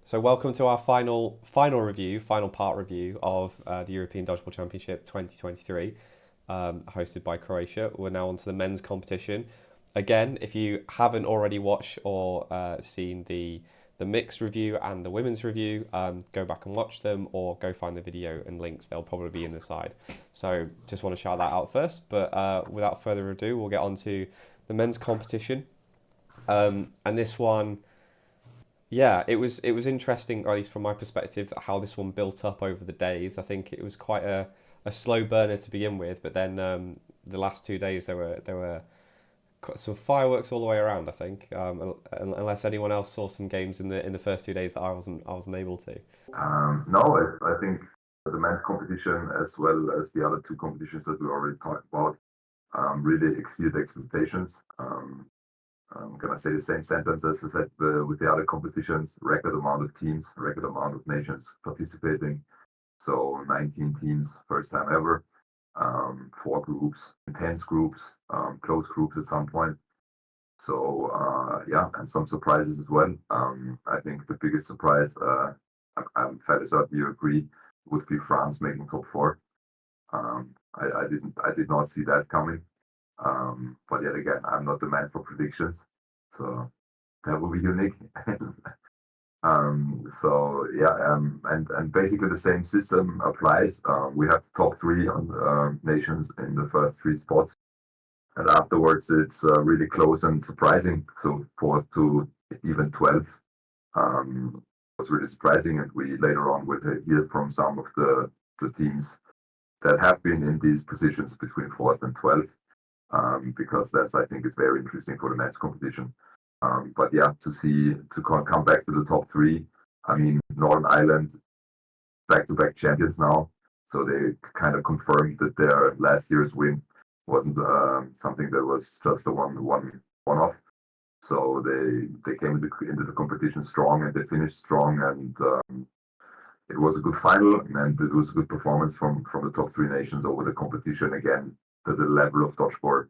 So welcome to our final part review of the European Dodgeball Championship 2023, hosted by Croatia. We're now on to the men's competition. Again, if you haven't already watched or seen the mixed review and the women's review, go back and watch them, or go find the video and links. They'll probably be in the side. So just want to shout that out first. But without further ado, we'll get on to the men's competition. And this one, yeah, it was interesting, or at least from my perspective, how this one built up over the days. I think it was quite a slow burner to begin with, but then the last 2 days there were some fireworks all the way around. I think, unless anyone else saw some games in the first 2 days that I wasn't able to. No, I think the men's competition, as well as the other two competitions that we already talked about, really exceeded expectations. I'm going to say the same sentence as I said with the other competitions: record amount of teams, record amount of nations participating. So 19 teams, first time ever, 4 groups, intense groups, close groups at some point. So yeah, and some surprises as well. I think the biggest surprise, I'm fairly certain you agree, would be France making top 4. I did not see that coming. But yet again, I'm not the man for predictions, so that will be unique. So yeah, and basically the same system applies. We have the top 3 nations in the first 3 spots, and afterwards it's really close and surprising. So 4th to even 12th was really surprising, and we later on will hear from some of the teams that have been in these positions between 4th and 12th. Because that's, I think, is very interesting for the men's competition. But yeah, to come back to the top 3. I mean, Northern Ireland, back-to-back champions now, so they kind of confirmed that their last year's win wasn't something that was just a one-off. So they came into the competition strong, and they finished strong, and it was a good final, and it was a good performance from the top 3 nations over the competition. Again, the level of dodgeball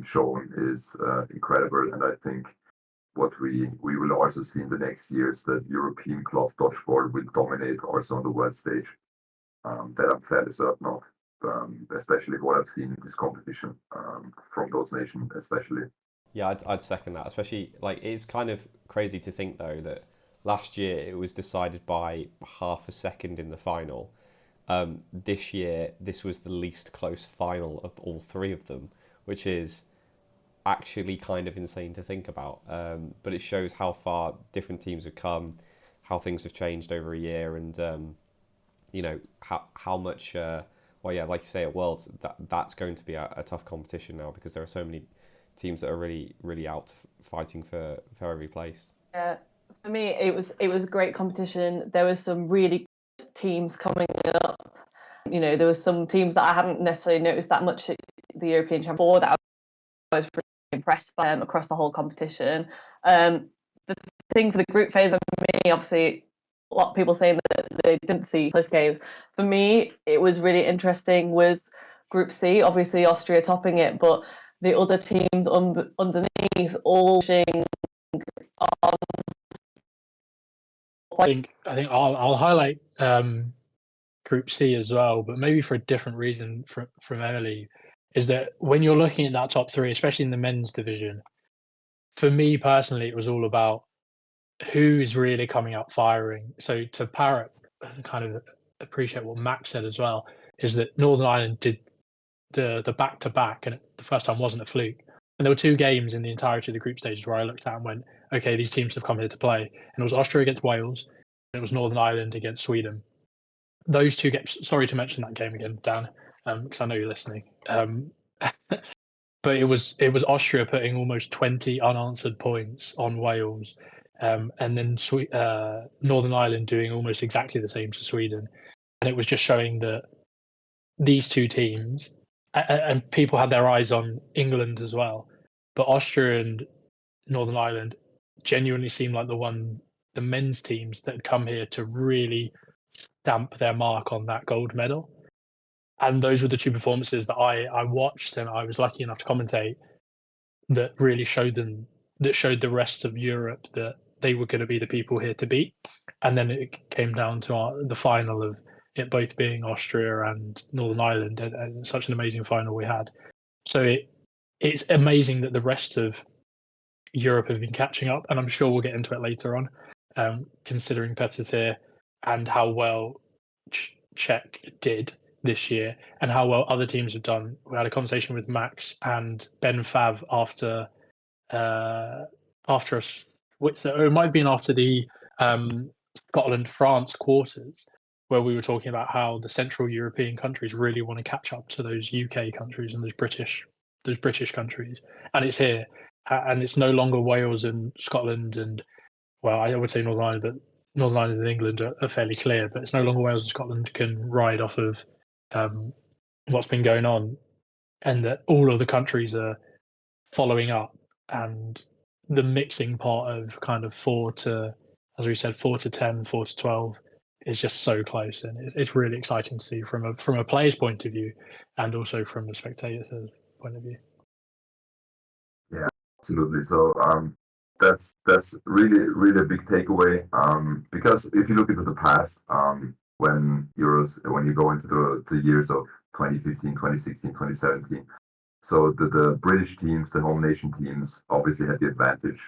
shown is incredible, and I think what we will also see in the next years, that European club dodgeball will dominate also on the world stage. That I'm fairly certain of, especially what I've seen in this competition from those nations, especially. Yeah, I'd second that. Especially, like, it's kind of crazy to think though that last year it was decided by half a second in the final. This year, this was the least close final of all 3 of them, which is actually kind of insane to think about. But it shows how far different teams have come, how things have changed over a year, and you know how much. Well, yeah, like you say, at Worlds, that's going to be a tough competition now, because there are so many teams that are really out fighting for every place. Yeah, for me, it was a great competition. There was some really teams coming up. You know, there were some teams that I hadn't necessarily noticed that much at the European Championship that I was really impressed by across the whole competition. The thing for the group phase, for me, obviously, a lot of people saying that they didn't see close games. For me, it was really interesting was Group C, obviously Austria topping it, but the other teams underneath all pushing on. I think I'll highlight Group C as well, but maybe for a different reason from Emily, is that when you're looking at that top 3, especially in the men's division, for me personally, it was all about who's really coming out firing. So to parrot, kind of appreciate what Max said as well, is that Northern Ireland did the back-to-back, and the first time wasn't a fluke. And there were 2 games in the entirety of the group stages where I looked at and went, okay, these teams have come here to play. And it was Austria against Wales, and it was Northern Ireland against Sweden. Those 2 games, sorry to mention that game again, Dan, because I know you're listening. But it was Austria putting almost 20 unanswered points on Wales, and then Northern Ireland doing almost exactly the same to Sweden. And it was just showing that these 2 teams, and people had their eyes on England as well, but Austria and Northern Ireland genuinely seemed like the men's teams that had come here to really stamp their mark on that gold medal. And those were the 2 performances that I watched, and I was lucky enough to commentate, that really showed the rest of Europe that they were going to be the people here to beat. And then it came down to the final of it both being Austria and Northern Ireland, and such an amazing final we had. So it's amazing that the rest of Europe have been catching up, and I'm sure we'll get into it later on, considering Petr's here and how well Czech did this year and how well other teams have done. We had a conversation with Max and Ben Fav after us, which it might have been after the Scotland-France quarters, where we were talking about how the Central European countries really want to catch up to those UK countries and those British countries, and it's here, and it's no longer Wales and Scotland and, well, I would say Northern Ireland, but Northern Ireland and England are fairly clear, but it's no longer Wales and Scotland can ride off of what's been going on, and that all of the countries are following up, and the mixing part of kind of 4 to, as we said, 4 to 10, 4 to 12 is just so close, and it's really exciting to see from a player's point of view, and also from a spectator's point of view. Yeah, absolutely. So that's really a big takeaway. Because if you look into the past, when you go into the years of 2015, 2016, 2017, so the British teams, the home nation teams, obviously had the advantage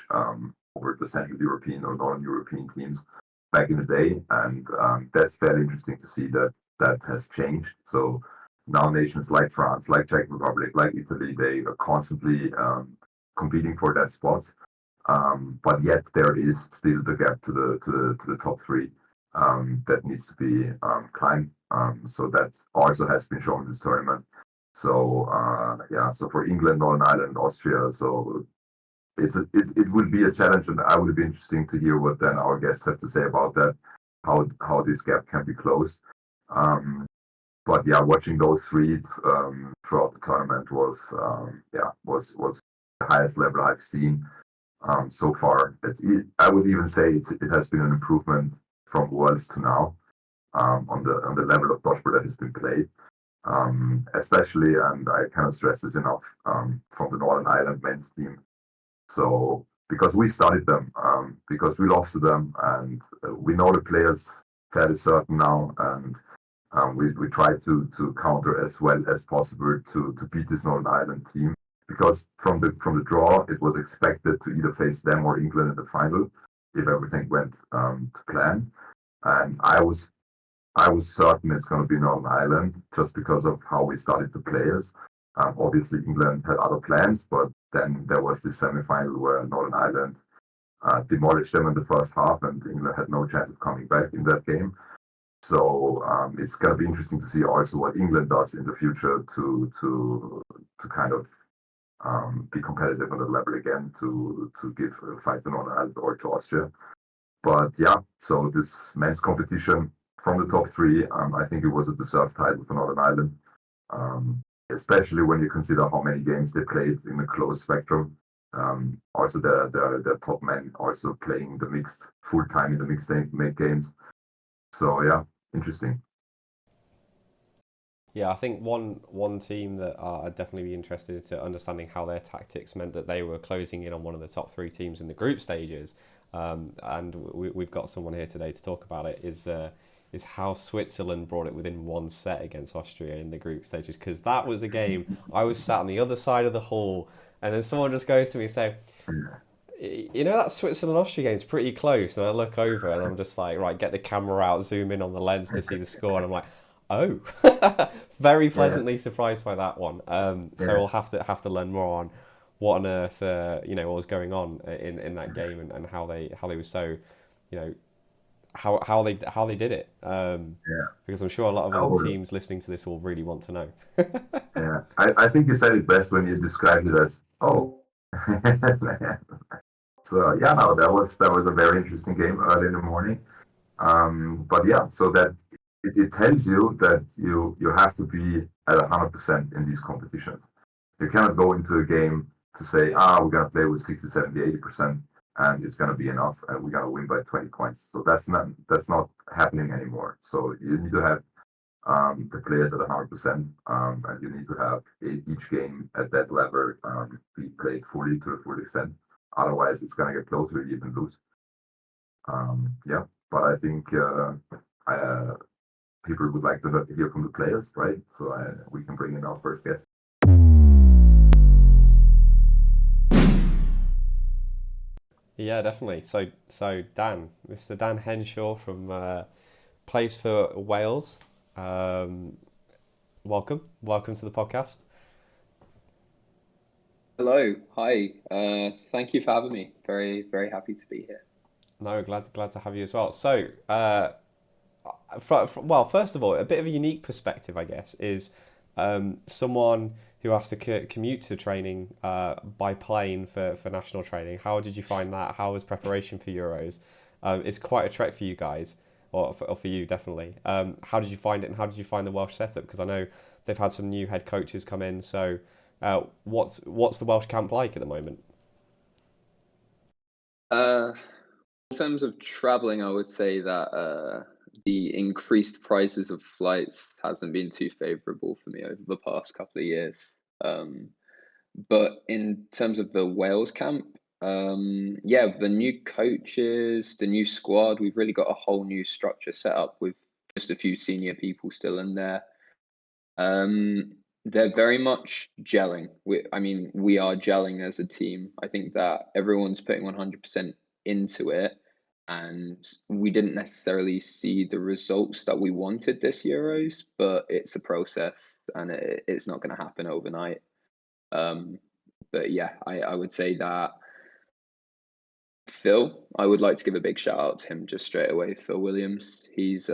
over the Central European or Northern European teams back in the day, and that's fairly interesting to see that has changed. So now nations like France, like Czech Republic, like Italy, they are constantly competing for that spot, but yet there is still the gap to the top three that needs to be climbed. So that also has been shown in this tournament. So so for England, Northern Ireland, Austria, so it will be a challenge, and I would be interesting to hear what then our guests have to say about that, how this gap can be closed. But yeah, watching those three throughout the tournament was the highest level I've seen so far. I would even say it has been an improvement from Worlds to now on the level of dodgeball that has been played. Especially, and I cannot stress this enough, from the Northern Ireland men's team. So because we studied them, because we lost to them, and we know the players fairly certain now, and we try to counter as well as possible to beat this Northern Ireland team. Because from the draw, it was expected to either face them or England in the final if everything went to plan, and I was certain it's going to be Northern Ireland just because of how we studied the players. Obviously, England had other plans, but then there was this semi-final where Northern Ireland demolished them in the first half, and England had no chance of coming back in that game. So it's going to be interesting to see also what England does in the future to kind of be competitive on the level again, to give a fight to Northern Ireland or to Austria. But yeah, so this men's competition, from the top three, I think it was a deserved title for Northern Ireland, especially when you consider how many games they played in a close spectrum. Also, the top men also playing the mixed full time in the mixed games. So yeah, interesting. Yeah, I think one team that I'd definitely be interested to understanding how their tactics meant that they were closing in on one of the top three teams in the group stages. And we've got someone here today to talk about it. Is how Switzerland brought it within one set against Austria in the group stages, because that was a game I was sat on the other side of the hall, and then someone just goes to me and say, you know, that Switzerland-Austria game is pretty close, and I look over and I'm just like, right, get the camera out, zoom in on the lens to see the score, and I'm like, oh, very pleasantly surprised by that one. So we'll have to learn more on what on earth what was going on in that game, and how they were so, how they did it, because I'm sure a lot of other teams listening to this will really want to know. Yeah, I think you said it best when you described it as So yeah, no, that was a very interesting game early in the morning. But yeah, so that it tells you that you have to be at 100% in these competitions. You cannot go into a game to say, we're gonna play with 60, 70, 80%. And it's going to be enough, and we're going to win by 20 points. So that's not happening anymore. So you need to have the players at 100%, and you need to have each game at that level be played fully to a full extent. Otherwise, it's going to get closer, you even lose. Yeah, but I think people would like to hear from the players, right? So we can bring in our first guest. Yeah, definitely. So Dan, Mr. Dan Henshaw from plays for Wales. Welcome to the podcast. Hello, hi. Thank you for having me. Very, very happy to be here. No, glad to have you as well. So, well, first of all, a bit of a unique perspective, I guess, is someone who has to commute to training by plane for national training. How did you find that? How was preparation for Euros? It's quite a trek for you guys, or for you definitely. How did you find it, and how did you find the Welsh setup? Because I know they've had some new head coaches come in. So, what's the Welsh camp like at the moment? In terms of traveling, I would say that the increased prices of flights hasn't been too favorable for me over the past couple of years. But in terms of the Wales camp, yeah, the new coaches, the new squad, we've really got a whole new structure set up with just a few senior people still in there. They're very much gelling. We are gelling as a team. I think that everyone's putting 100% into it, and we didn't necessarily see the results that we wanted this Euros, but it's a process, and it's not going to happen overnight. But yeah, I would say that Phil, I would like to give a big shout out to him just straight away. Phil Williams, he's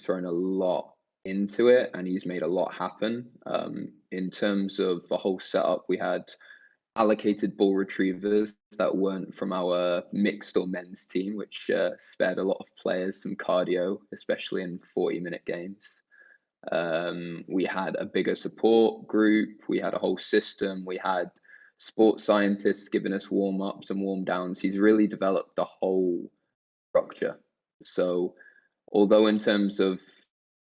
thrown a lot into it, and he's made a lot happen. In terms of the whole setup, we had allocated ball retrievers that weren't from our mixed or men's team, which spared a lot of players some cardio, especially in 40-minute games. We had a bigger support group. We had a whole system. We had sports scientists giving us warm ups and warm downs. He's really developed the whole structure. So, although in terms of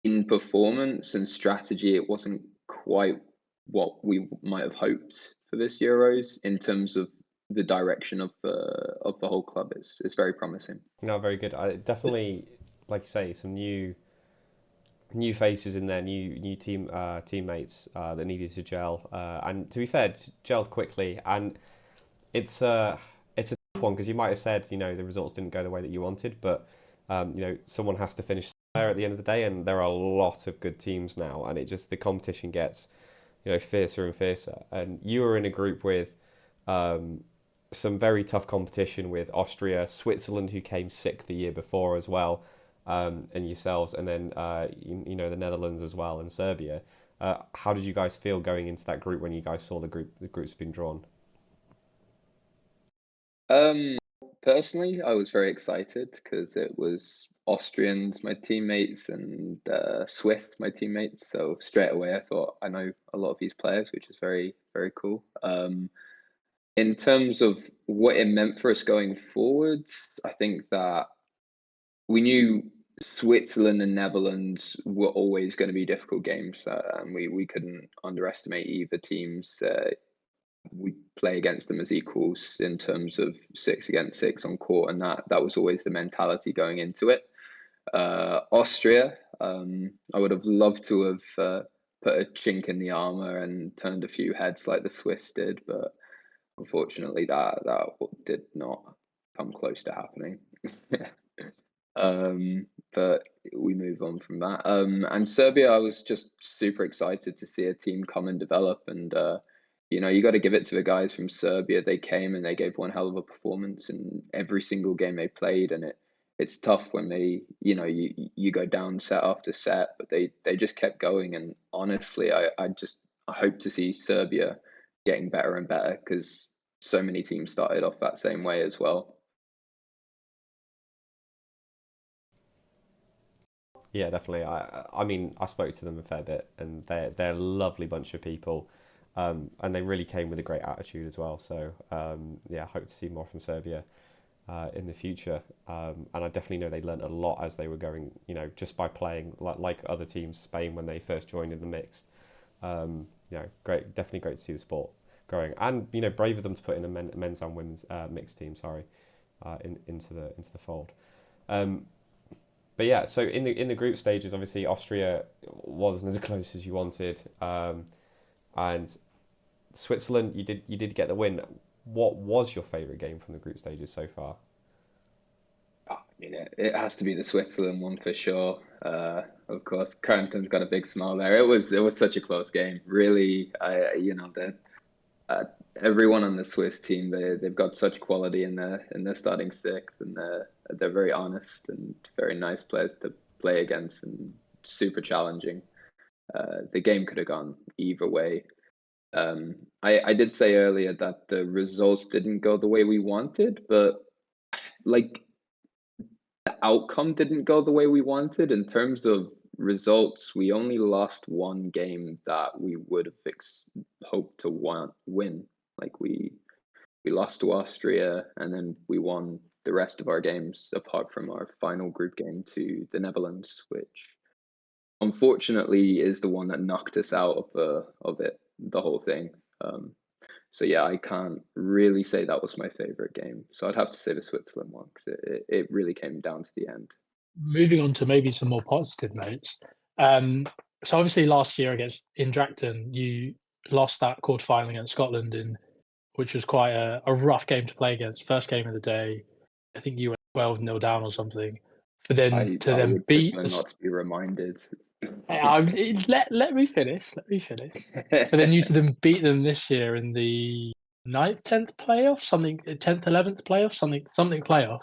in performance and strategy, it wasn't quite what we might have hoped for this Euros, in terms of the direction of the whole club, is very promising. No, very good. I definitely, like you say, some new faces in there, new teammates that needed to gel. And to be fair, gelled quickly. And it's a tough one, because you might have said, the results didn't go the way that you wanted, but someone has to finish there at the end of the day, and there are a lot of good teams now, and the competition gets fiercer and fiercer. And you were in a group with some very tough competition with Austria, Switzerland, who came sixth the year before as well, and yourselves, and then the Netherlands as well, and Serbia. How did you guys feel going into that group when you guys saw the groups being drawn? Personally, I was very excited because it was Austrians, my teammates, and Swiss, my teammates. So straight away, I thought I know a lot of these players, which is very, very cool. In terms of what it meant for us going forward, I think that we knew Switzerland and Netherlands were always going to be difficult games, and we couldn't underestimate either teams. We play against them as equals in terms of 6 against 6 on court, and that was always the mentality going into it. Austria, I would have loved to have put a chink in the armor and turned a few heads like the Swiss did, but unfortunately that did not come close to happening. But we move on from that. And Serbia, I was just super excited to see a team come and develop, and you got to give it to the guys from Serbia. They came and they gave one hell of a performance in every single game they played, and it's tough when they, you go down set after set, but they just kept going. And honestly, I hope to see Serbia getting better and better, because so many teams started off that same way as well. Yeah, definitely. I mean, I spoke to them a fair bit, and they're a lovely bunch of people, and they really came with a great attitude as well. So yeah, I hope to see more from Serbia in the future. And I definitely know they learned a lot as they were going, just by playing like other teams, Spain when they first joined in the mixed. Great, definitely great to see the sport growing, and brave of them to put in a men's and women's mixed team. Sorry, into the fold. Um, but yeah, so in the group stages, obviously Austria wasn't as close as you wanted, and Switzerland, you did get the win. What was your favourite game from the group stages so far? I mean, it has to be the Switzerland one for sure. Of course, Corentin's got a big smile there. It was such a close game. Really, uh, everyone on the Swiss team, they've got such quality in their starting six, and they're very honest and very nice players to play against, and super challenging. The game could have gone either way. I did say earlier that the results didn't go the way we wanted, but like the outcome didn't go the way we wanted. In terms of results, we only lost one game that we would have hoped to win. Like we lost to Austria, and then we won the rest of our games apart from our final group game to the Netherlands, which unfortunately is the one that knocked us out of the whole thing. So yeah, I can't really say that was my favorite game. So I'd have to say the Switzerland one because it really came down to the end. Moving on to maybe some more positive notes. So obviously last year against in Drachton, you lost that quarterfinal against Scotland which was quite a rough game to play against. First game of the day, I think you were 12-0 down or something. For then I to I then would beat prefer not to be reminded. let me finish. Let me finish. But then you to then beat them this year in the 9th, 10th playoff, something 10th, 11th playoff, something playoff,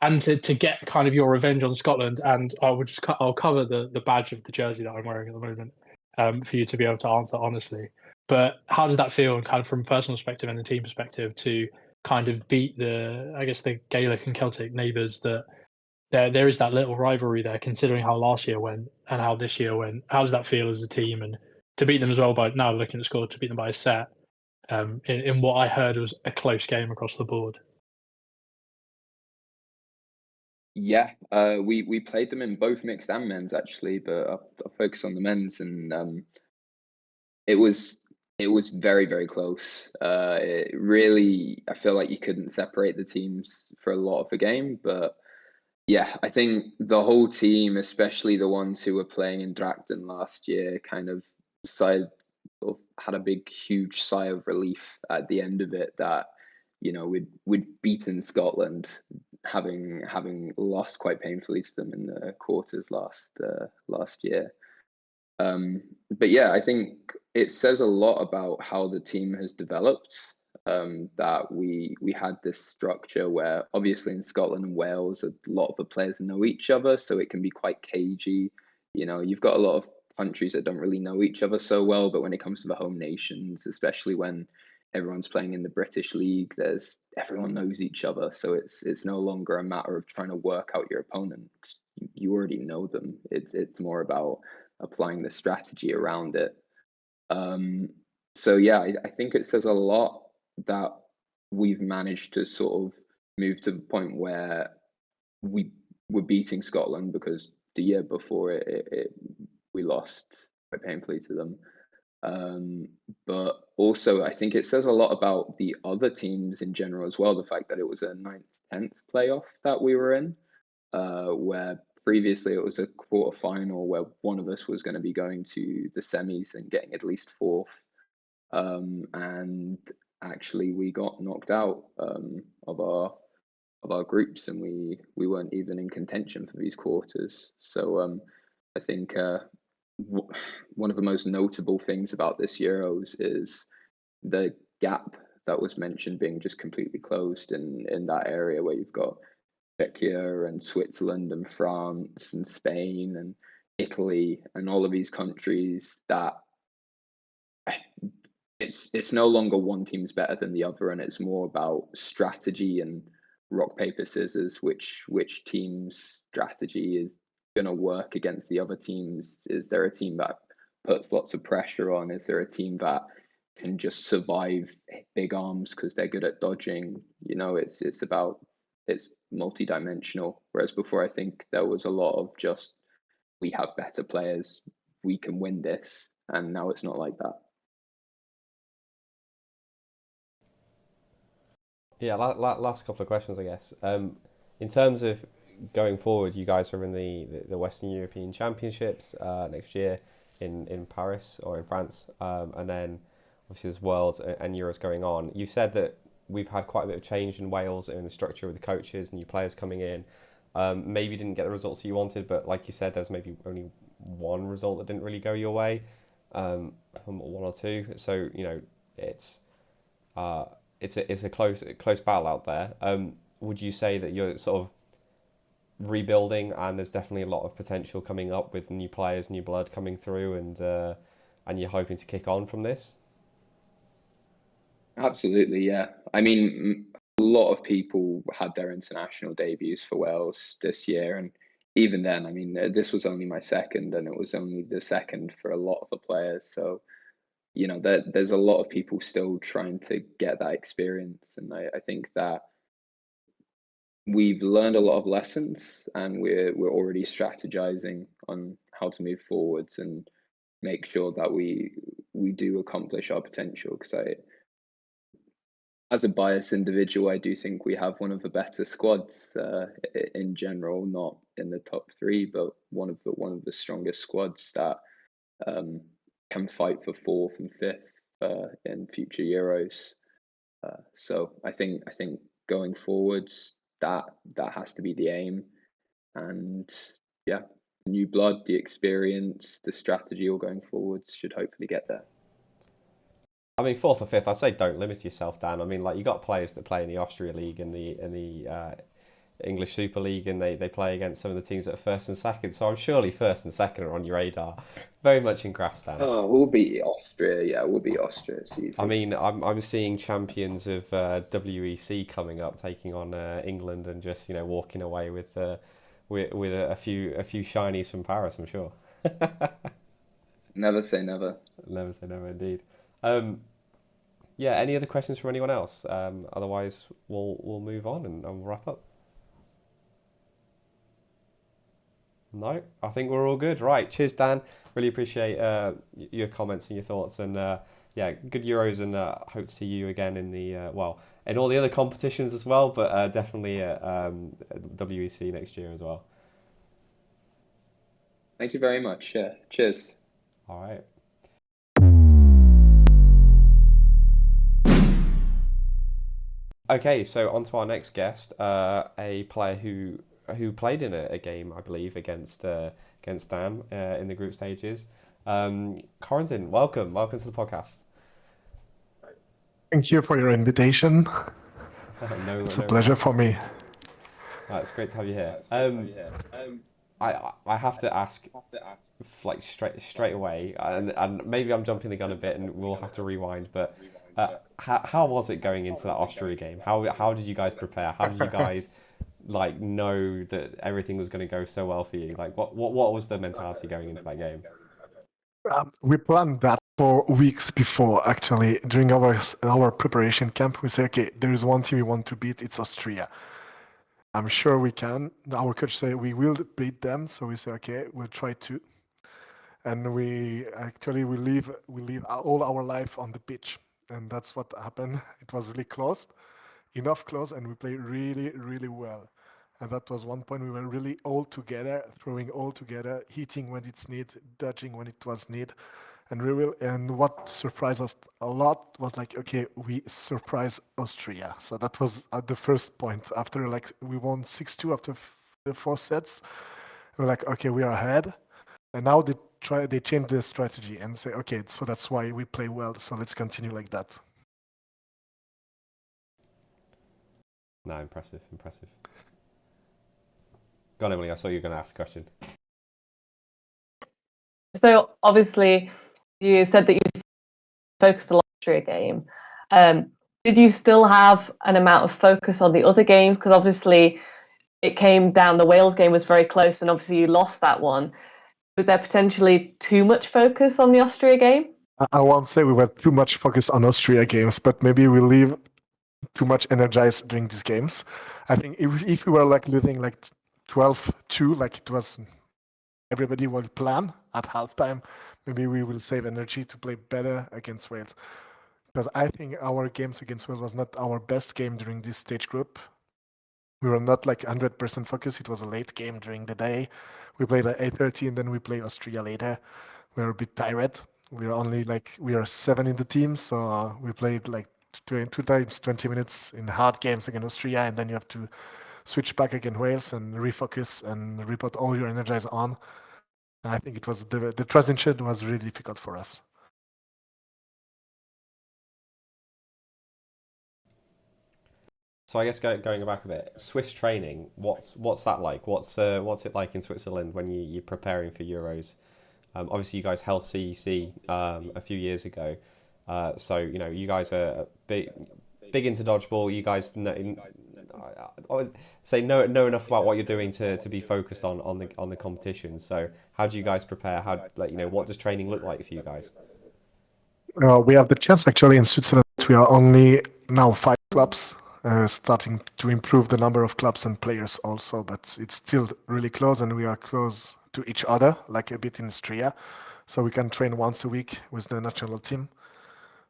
and to get kind of your revenge on Scotland. And I'll cover the badge of the jersey that I'm wearing at the moment for you to be able to answer honestly. But how does that feel, and kind of from a personal perspective and the team perspective, to kind of beat the Gaelic and Celtic neighbours that there is that little rivalry there, considering how last year went and how this year went. How does that feel as a team, and to beat them as well by now looking at the score, to beat them by a set in what I heard was a close game across the board? Yeah, we played them in both mixed and men's actually, but I'll focus on the men's, and it was very very close. It really, I feel like you couldn't separate the teams for a lot of the game, but yeah, I think the whole team, especially the ones who were playing in Drachton last year, kind of decided sort of had a big huge sigh of relief at the end of it that we'd beaten Scotland, having lost quite painfully to them in the quarters last year. But yeah, I think it says a lot about how the team has developed. That we had this structure where obviously in Scotland and Wales a lot of the players know each other, so it can be quite cagey. You've got a lot of countries that don't really know each other so well, but when it comes to the home nations, especially when everyone's playing in the British League, everyone knows each other, so it's no longer a matter of trying to work out your opponent. You already know them. It's more about applying the strategy around it. So yeah, I think it says a lot that we've managed to sort of move to the point where we were beating Scotland, because the year before we lost quite painfully to them. But also I think it says a lot about the other teams in general as well. The fact that it was a 9th, 10th playoff that we were in, where previously it was a quarter final where one of us was going to be going to the semis and getting at least fourth. And actually we got knocked out of our groups, and we weren't even in contention for these quarters. So I think one of the most notable things about this Euros is the gap that was mentioned being just completely closed in that area where you've got Czechia and Switzerland and France and Spain and Italy and all of these countries that it's no longer one team's better than the other, and it's more about strategy and rock paper scissors, which team's strategy is going to work against the other teams. Is there a team that puts lots of pressure on? Is there a team that can just survive big arms because they're good at dodging? It's multi-dimensional, whereas before I think there was a lot of just, we have better players, we can win this, and now it's not like that. Yeah, last couple of questions, I guess. In terms of going forward, you guys are in the Western European Championships next year in Paris or in France, and then obviously there's Worlds and Euros going on. You said that we've had quite a bit of change in Wales in the structure with the coaches, new players coming in. Maybe you didn't get the results that you wanted, but like you said, there's maybe only one result that didn't really go your way, one or two. So it's a close battle out there. Would you say that you're sort of rebuilding, and there's definitely a lot of potential coming up with new players, new blood coming through, and you're hoping to kick on from this? Absolutely, yeah. I mean, a lot of people had their international debuts for Wales this year, and even then, I mean, this was only my second, and it was only the second for a lot of the players. So, there's a lot of people still trying to get that experience, and I think that we've learned a lot of lessons, and we're already strategizing on how to move forwards and make sure that we do accomplish our potential. Because as a biased individual, I do think we have one of the better squads in general, not in the top three, but one of the strongest squads that can fight for fourth and fifth in future Euros. So I think going forwards, that has to be the aim, and yeah, new blood, the experience, the strategy, all going forwards should hopefully get there. I mean, fourth or fifth, I'd say don't limit yourself, Dan. I mean, like, you got players that play in the Austria League and the English Super League, and they play against some of the teams that are first and second. So I'm surely first and second are on your radar. Very much in grass, Dan. Oh, we'll beat Austria. Yeah, we'll beat Austria. It's easy. I mean, I'm seeing champions of WEC coming up, taking on England, and just walking away with a few shinies from Paris. I'm sure. Never say never. Never say never, indeed. Yeah. Any other questions from anyone else? Otherwise, we'll move on and we'll wrap up. No, I think we're all good. Right. Cheers, Dan. Really appreciate your comments and your thoughts. And yeah, good Euros, and hope to see you again in the in all the other competitions as well. But definitely at WEC next year as well. Thank you very much. Yeah. Cheers. All right. Okay, so on to our next guest, a player who played in a game, I believe, against Dan in the group stages. Corentin, welcome to the podcast. Thank you for your invitation. It's a pleasure for me. It's great to have you here. I have to ask, like, straight away, and maybe I'm jumping the gun a bit, and we'll have to rewind, but. How was it going into that Austria game? How did you guys prepare? How did you guys know that everything was going to go so well for you? Like, what was the mentality going into that game? We planned that for weeks before. Actually, during our preparation camp, we say, okay, there is one team we want to beat. It's Austria. I'm sure we can. Our coach say we will beat them. So we say, okay, we'll try to. And we leave all our life on the pitch. And that's what happened. It was really enough close, and we played really, really well. And that was one point we were really all together, throwing all together, hitting when it's needed, dodging when it was needed. And what surprised us a lot was okay, we surprised Austria. So that was at the first point. After we won 6-2 after the 4 sets, we're okay, we are ahead. And now they change the strategy and say, okay, so that's why we play well. So let's continue like that. No, impressive. Go on, Emily. I saw you were going to ask a question. So obviously, you said that you focused a lot on the Austria game. Did you still have an amount of focus on the other games? Because obviously, it came down. The Wales game was very close, and obviously you lost that one. Was there potentially too much focus on the Austria game? I won't say we were too much focused on Austria games, but maybe we leave too much energized during these games. I think if we were losing 12-2, it was everybody will plan at halftime, maybe we will save energy to play better against Wales. Because I think our games against Wales was not our best game during this stage group. we were not like 100% focused. It was a late game during the day. We played at 8:30 and then we play Austria later. We were a bit tired. We are 7 in the team, so we played like two times 20 minutes in hard games against Austria, and then you have to switch back against Wales and refocus and reput all your energies on. And I think it was the transition was really difficult for us. So I guess going back a bit, Swiss training. What's that like? What's it like in Switzerland when you're preparing for Euros? Obviously, you guys held CEC a few years ago, so you guys are big into dodgeball. You guys I always say know enough about what you're doing to be focused on the competition. So how do you guys prepare? What does training look like for you guys? We have the chance actually in Switzerland. We are only now 5 clubs. Starting to improve the number of clubs and players also, but it's still really close, and we are close to each other, like a bit in Austria. So we can train once a week with the national team.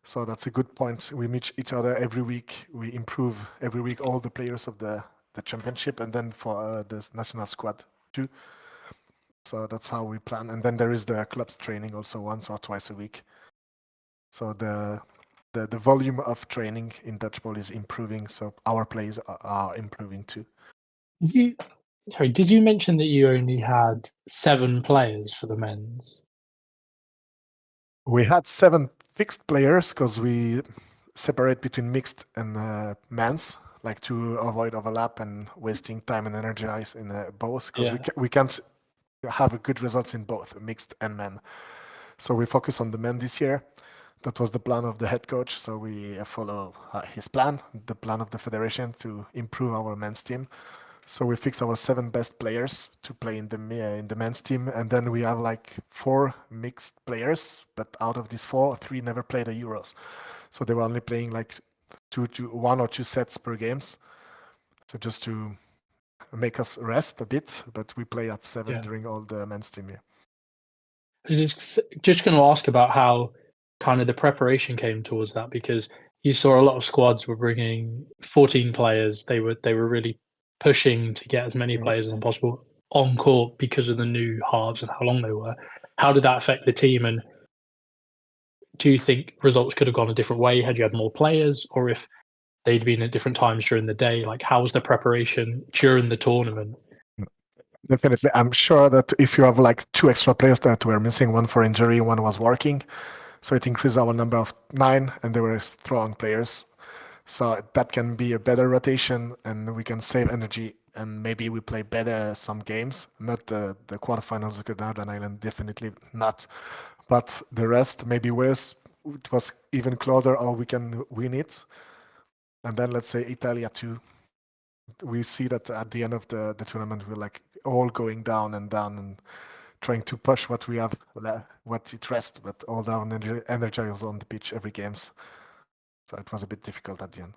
So that's a good point. We meet each other every week. We improve every week all the players of the championship, and then for the national squad too. So that's how we plan. And then there is the clubs training also once or twice a week. So the volume of training in dodgeball is improving, so our plays are improving too. Did you mention that you only had 7 players for the men's? We had 7 fixed players because we separate between mixed and men's, like to avoid overlap and wasting time and energy in both, because we can't have good results in both mixed and men. So we focus on the men this year. That was the plan of the head coach, so we follow his plan, the plan of the federation to improve our men's team. So we fix our 7 best players to play in the men's team, and then we have like 4 mixed players, but out of these 4, 3 never played the Euros, so they were only playing like 1 or 2 sets per games. So just to make us rest a bit, but we play at 7 during all the men's team. Just going to ask about how kind of the preparation came towards that, because you saw a lot of squads were bringing 14 players. They were really pushing to get as many players as possible on court because of the new halves and how long they were. How did that affect the team, and do you think results could have gone a different way had you had more players, or if they'd been at different times during the day? Like, how was the preparation during the tournament? Definitely. I'm sure that if you have like 2 extra players that were missing, 1 for injury, 1 was working, so it increased our number of 9, and they were strong players. So that can be a better rotation, and we can save energy, and maybe we play better some games. Not the quarterfinals of Northern Ireland, definitely not. But the rest, maybe Wales, it was even closer, or we can win it. And then let's say Italia too. We see that at the end of the tournament, we're like all going down and trying to push what we have, what it rests, but all down energy was on the pitch every games. So it was a bit difficult at the end.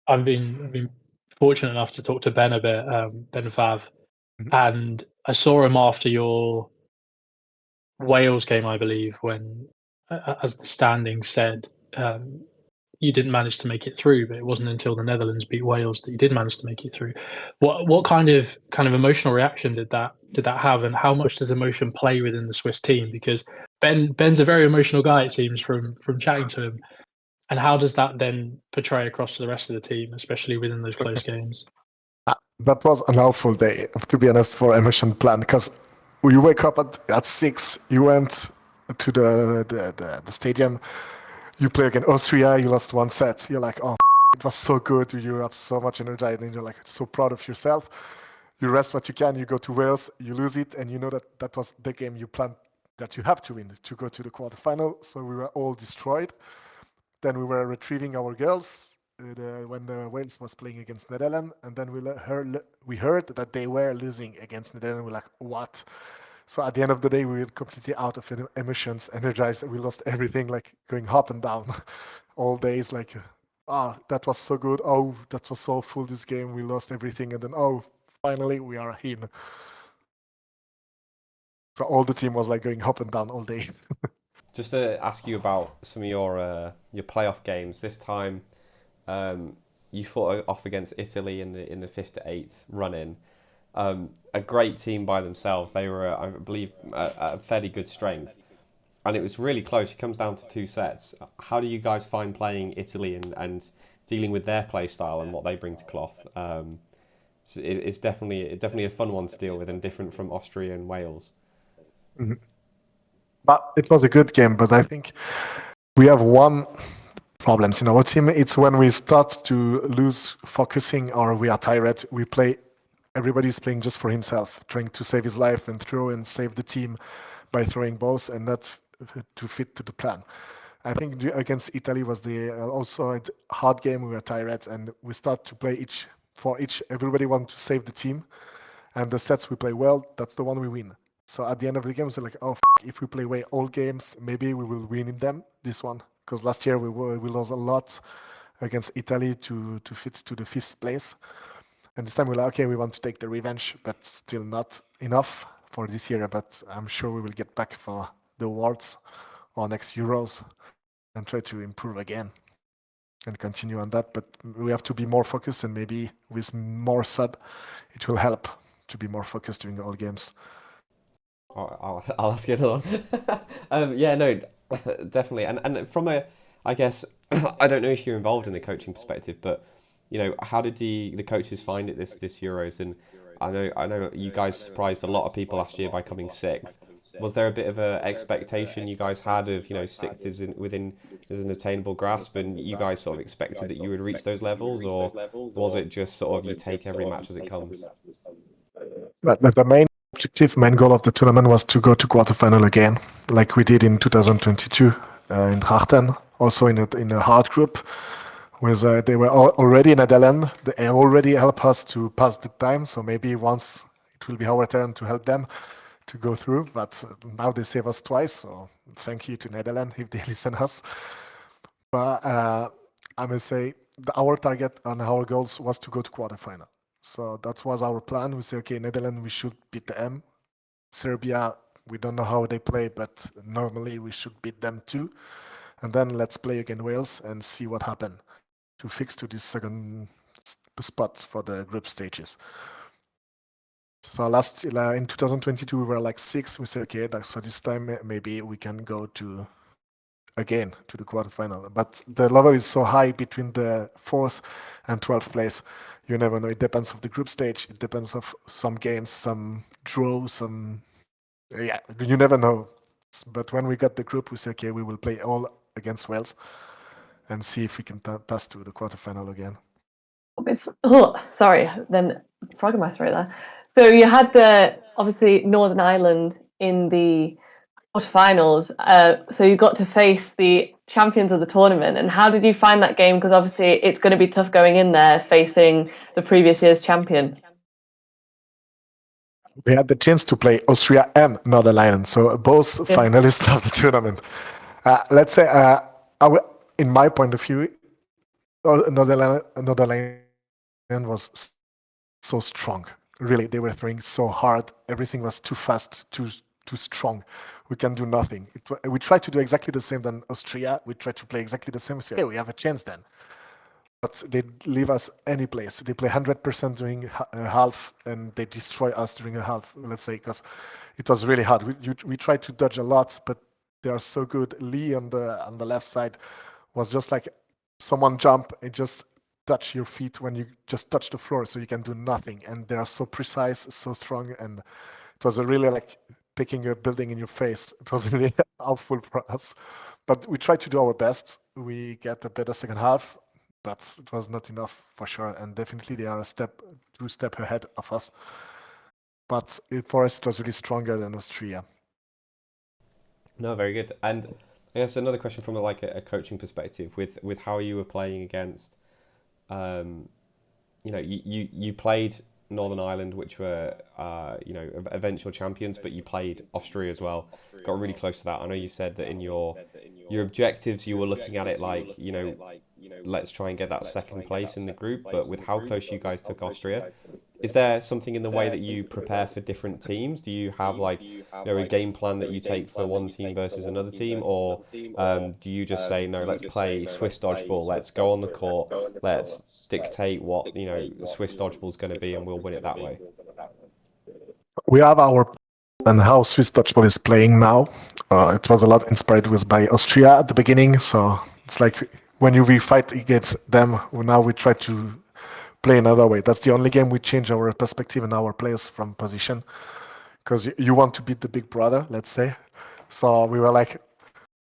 I've been fortunate enough to talk to Ben a bit, Ben Fav, and I saw him after your Wales game, I believe, when, as the standings said, you didn't manage to make it through, but it wasn't until the Netherlands beat Wales that you did manage to make it through. What kind of emotional reaction did that have, and how much does emotion play within the Swiss team? Because Ben's a very emotional guy, it seems, from chatting to him. And how does that then portray across to the rest of the team, especially within those close games? That was an awful day, to be honest, for emotion plan, because you wake up at 6, you went to the stadium, you play against Austria, you lost 1 set. You're like, oh, it was so good. You have so much energy, and you're like so proud of yourself. You rest what you can. You go to Wales, you lose it, and you know that was the game you planned that you have to win to go to the quarterfinal. So we were all destroyed. Then we were retrieving our girls when the Wales was playing against Netherlands, and then we heard that they were losing against Netherlands. We're like, what? So at the end of the day, we were completely out of emotions, energized. We lost everything, like going up and down all days. Like, that was so good. Oh, that was so full this game. We lost everything, and then finally we are in. So all the team was like going up and down all day. Just to ask you about some of your playoff games this time. you fought off against Italy in the fifth to eighth run in. A great team by themselves. They were, I believe, a fairly good strength, and it was really close. It comes down to 2 sets. How do you guys find playing Italy and dealing with their play style and what they bring to cloth? It's definitely a fun one to deal with and different from Austria and Wales. Mhm. But it was a good game. But I think we have one problem in our team. It's when we start to lose focusing or we are tired. Everybody's playing just for himself, trying to save his life and throw and save the team by throwing balls and not to fit to the plan. I think against Italy was also a hard game. We were tired and we start to play each. Everybody want to save the team, and the sets we play well, that's the one we win. So at the end of the game, we're like, oh, if we play well all games, maybe we will win in them this one. Because last year we lost a lot against Italy to fit to the 5th place. And this time we're like, okay, we want to take the revenge, but still not enough for this year. But I'm sure we will get back for the awards or next Euros and try to improve again and continue on that. But we have to be more focused, and maybe with more sub, it will help to be more focused during all games. I'll ask you another one. Yeah, no, definitely. And from I guess, I don't know if you're involved in the coaching perspective, but how did the coaches find it this Euros? And I know you guys surprised a lot of people last year by coming 6th. Was there a bit of a expectation you guys had of 6th is an attainable grasp, and you guys sort of expected that you would reach those levels, or was it just sort of you take every match as it comes? But the main goal of the tournament was to go to quarterfinal again, like we did in 2022 in Drachten, also in a hard group. They were already in Netherlands. They already helped us to pass the time, so maybe once it will be our turn to help them to go through. But now they save us twice, so thank you to Netherlands if they listen us. But I must say our target and our goals was to go to quarterfinal. So that was our plan. We say, okay, Netherlands, we should beat them. Serbia, we don't know how they play, but normally we should beat them too. And then let's play against Wales and see what happens to fix to this second spot for the group stages. So in 2022, we were like 6th. We said, okay, so this time maybe we can go to the quarterfinal. But the level is so high between the 4th and 12th place. You never know. It depends on the group stage. It depends of some games, some draws, you never know. But when we got the group, we said, okay, we will play all against Wales and see if we can pass to the quarterfinal again. Sorry, then frog in my throat there. So you had obviously Northern Ireland in the quarterfinals. So you got to face the champions of the tournament. And how did you find that game? Because obviously it's going to be tough going in there facing the previous year's champion. We had the chance to play Austria and Northern Ireland, so both finalists of the tournament. Let's say, in my point of view, Northern Ireland was so strong. Really, they were throwing so hard. Everything was too fast, too strong. We can do nothing. We tried to do exactly the same than Austria. We tried to play exactly the same. We say, hey, we have a chance then. But they leave us any place. They play 100% during half, and they destroy us during a half, let's say, because it was really hard. We tried to dodge a lot, but they are so good. Lee on the left side was just like someone jump and just touch your feet when you just touch the floor, so you can do nothing. And they are so precise, so strong, and it was really like taking a building in your face. It was really awful for us. But we tried to do our best. We get a better second half, but it was not enough for sure. And definitely they are two steps ahead of us. But for us, it was really stronger than Austria. No, very good. And I guess another question from a coaching perspective with how you were playing against, you played Northern Ireland, which were eventual champions, but you played Austria as well. Got really close to that. I know you said that in your objectives you were looking at it like let's try and get that second place in the group. But with how close you guys took Austria, is there something in the way that you prepare for different teams? Do you have like, a game plan that you take for one team versus another team, or do you just say, no, let's play Swiss dodgeball, let's go on the court, let's dictate what Swiss dodgeball is going to be, and we'll win it that way? We have our and how Swiss dodgeball is playing now. It was a lot inspired by Austria at the beginning, so it's like when we fight against them, now we try to play another way. That's the only game we change our perspective and our players from position, because you want to beat the big brother, let's say. So we were like,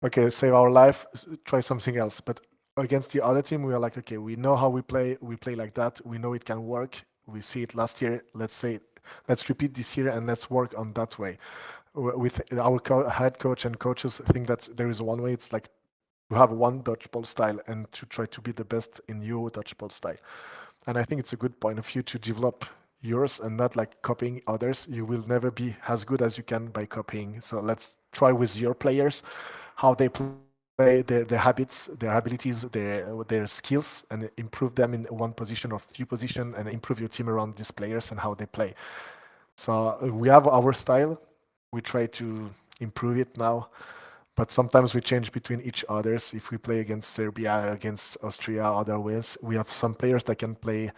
okay, save our life, try something else. But against the other team, we were like, okay, we know how we play like that, we know it can work, we see it last year, let's repeat this year and let's work on that way. With our head coach and coaches think that there is one way. It's like to have one dodgeball style and to try to be the best in your dodgeball style. And I think it's a good point of view to develop yours and not like copying others. You will never be as good as you can by copying. So let's try with your players, how they play, their habits, their abilities, their skills, and improve them in one position or few position, and improve your team around these players and how they play. So we have our style. We try to improve it now, but sometimes we change between each others. If we play against Serbia, against Austria, other ways, we have some players that can play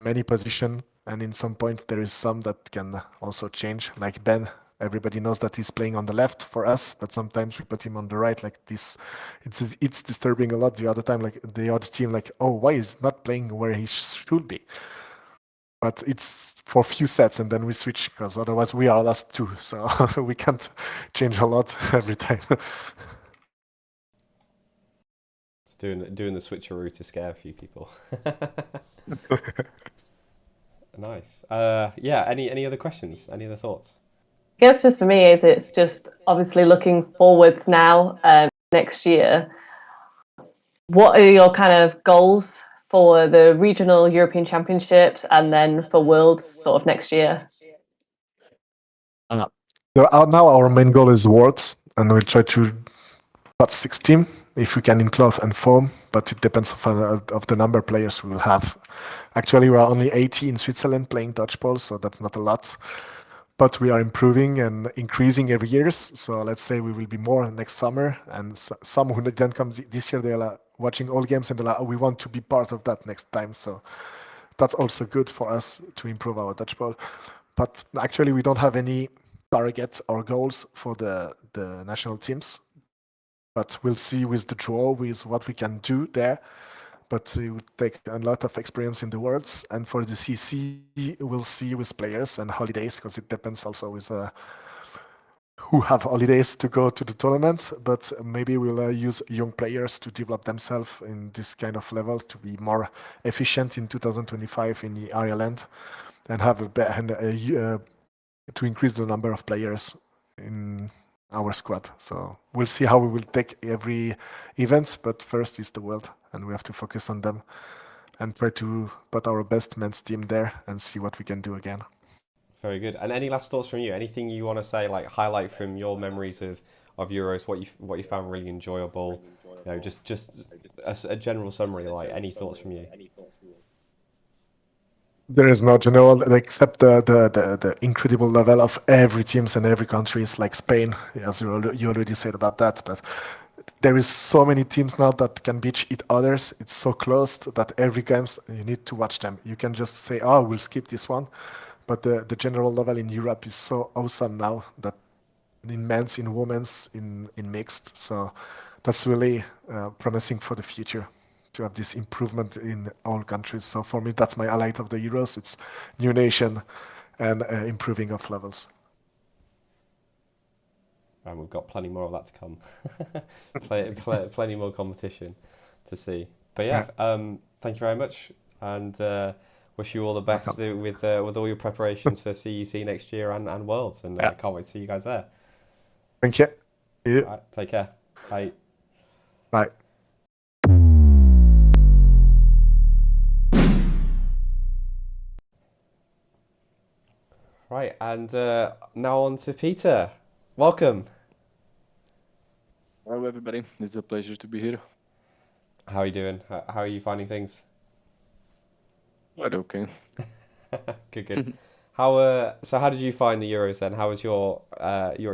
many positions, and in some point there is some that can also change. Like Ben, everybody knows that he's playing on the left for us, but sometimes we put him on the right like this. It's disturbing a lot. The other time, like the other team, like, oh, why is not playing where he should be? But it's for a few sets and then we switch, because otherwise we are lost too. So we can't change a lot every time. It's doing the switcheroo to scare a few people. Nice. Yeah. Any other questions? Any other thoughts? I guess just for me it's just obviously looking forwards now, next year. What are your kind of goals for the regional European Championships and then for Worlds sort of next year? Now our main goal is Worlds, and we'll try to put 16 if we can in cloth and foam, but it depends of the number of players we will have. Actually, we are only 80 in Switzerland playing dodgeball, so that's not a lot. But we are improving and increasing every year. So let's say we will be more next summer, and some who didn't come this year, they're watching all games and they're like, oh, we want to be part of that next time. So that's also good for us to improve our dodgeball. But actually, we don't have any targets or goals for the national teams. But we'll see with the draw, with what we can do there. But it would take a lot of experience in the Worlds. And for the CC, we'll see with players and holidays, because it depends also with who have holidays to go to the tournaments. But maybe we'll use young players to develop themselves in this kind of level to be more efficient in 2025 in Ireland, and have to increase the number of players in our squad. So we'll see how we will take every event, but first is the World, and we have to focus on them and try to put our best men's team there and see what we can do again. Very good. And any last thoughts from you? Anything you want to say, like highlight from your memories of Euros, what you found really enjoyable? Just a general summary, like any thoughts from you? There is no general, except the incredible level of every teams and every countries, like Spain, as you already said about that. But there is so many teams now that can beat each others. It's so close that every games you need to watch them. You can just say, oh, we'll skip this one. But the general level in Europe is so awesome now, that in men's, in women's, in mixed. So that's really promising for the future, to have this improvement in all countries. So for me, that's my highlight of the Euros. It's new nation and improving of levels. And we've got plenty more of that to come. Plenty more competition to see. But yeah, thank you very much, and wish you all the best with all your preparations for CEC next year and Worlds. And I can't wait to see you guys there. Thank you. All right, take care. Bye. Bye. Right, and now on to Petr. Welcome. Hello, everybody. It's a pleasure to be here. How are you doing? How are you finding things? Quite okay. Good. So how did you find the Euros then? How was your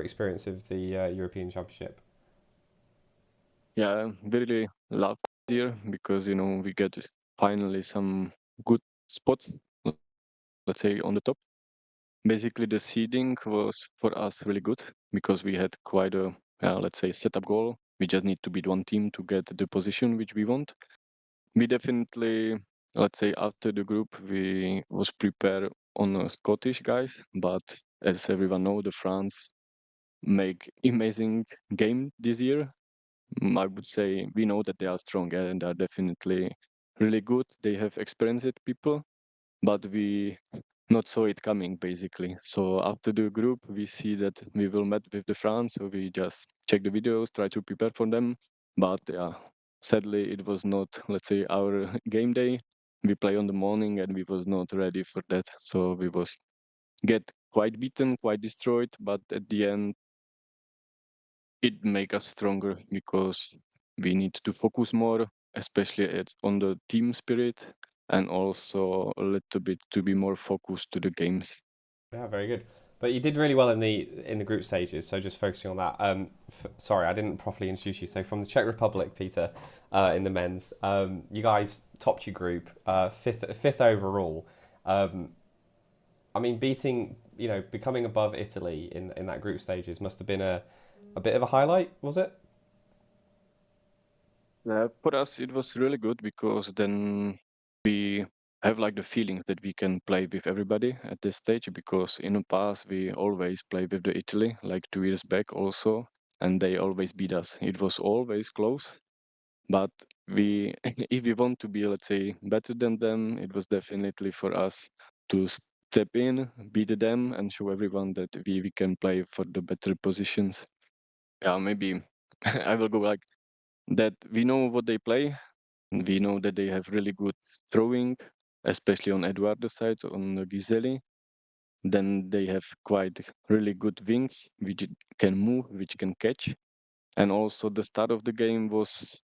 experience of the European Championship? Yeah, I really love this year because we get finally some good spots, let's say on the top. Basically, the seeding was for us really good because we had quite a let's say setup goal. We just need to beat one team to get the position which we want. We definitely, let's say, after the group, we was prepared on Scottish guys, but as everyone know, the France make amazing game this year. I would say we know that they are strong and are definitely really good. They have experienced people, but we not saw it coming basically. So after the group, we see that we will meet with the France, so we just check the videos, try to prepare for them. But yeah, sadly, it was not, let's say, our game day. We play on the morning, and we was not ready for that. So we was get quite beaten, quite destroyed. But at the end, it make us stronger because we need to focus more, especially on the team spirit, and also a little bit to be more focused to the games. Yeah, very good. But you did really well in the group stages. So just focusing on that. Sorry, I didn't properly introduce you. So from the Czech Republic, Petr, in the men's, you guys topped your group, fifth overall. I mean, becoming above Italy in that group stages must have been a bit of a highlight, was it? For us, it was really good because then we have like the feeling that we can play with everybody at this stage. Because in the past we always play with the Italy, like 2 years back also, and they always beat us. It was always close, but we, if we want to be, let's say, better than them, it was definitely for us to step in, beat them, and show everyone that we can play for the better positions. Yeah, maybe I will go like that. We know what they play. We know that they have really good throwing, especially on Eduardo's side, on Giseli. Then they have quite really good wings, which can move, which can catch. And also the start of the game was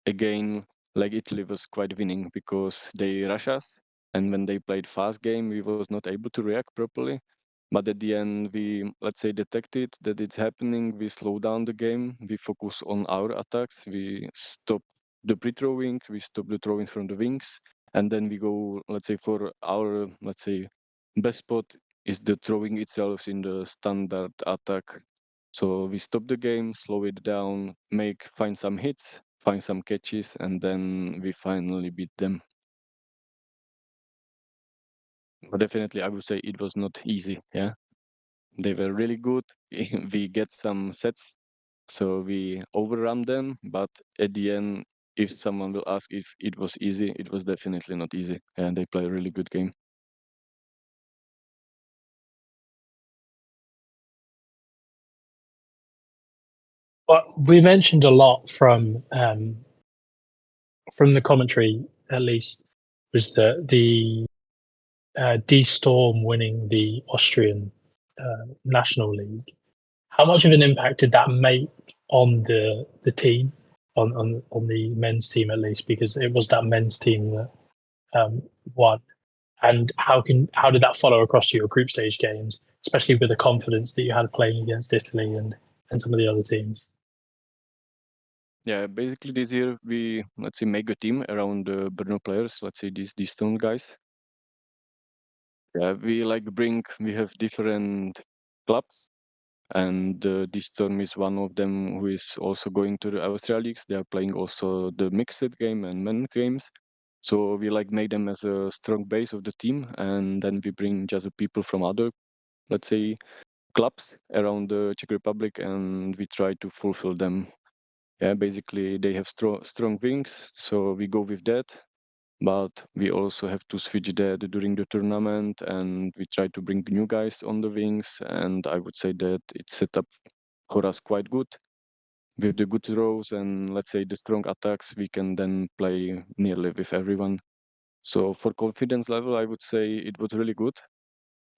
again like Italy was quite winning because they rush us, and when they played fast game, we was not able to react properly. But at the end, we, let's say, detected that it's happening. We slow down the game. We focus on our attacks. We stop the pre-throwing. We stop the throwing from the wings, and then we go, let's say, for our, let's say, best spot is the throwing itself in the standard attack. So we stop the game, slow it down, find some hits, find some catches, and then we finally beat them. But definitely, I would say it was not easy. Yeah, they were really good. We get some sets, so we overrun them. But at the end, if someone will ask if it was easy, it was definitely not easy. And they play a really good game. But we mentioned a lot from the commentary, at least, was that the D Storm winning the Austrian National League. How much of an impact did that make on the team, on the men's team at least, because it was that men's team that won? And how did that follow across to your group stage games, especially with the confidence that you had playing against Italy and some of the other teams? Yeah, basically this year we, let's say, make a team around the Brno players. Let's say these Stone guys. Yeah, we have different clubs, and this Storm is one of them who is also going to the Austria leagues. They are playing also the mixed game and men games. So we make them as a strong base of the team, and then we bring just the people from other, let's say, clubs around the Czech Republic, and we try to fulfill them. Yeah, basically they have strong wings, so we go with that. But we also have to switch that during the tournament, and we try to bring new guys on the wings. And I would say that it's set up for us quite good. With the good throws and, let's say, the strong attacks, we can then play nearly with everyone. So for confidence level, I would say it was really good.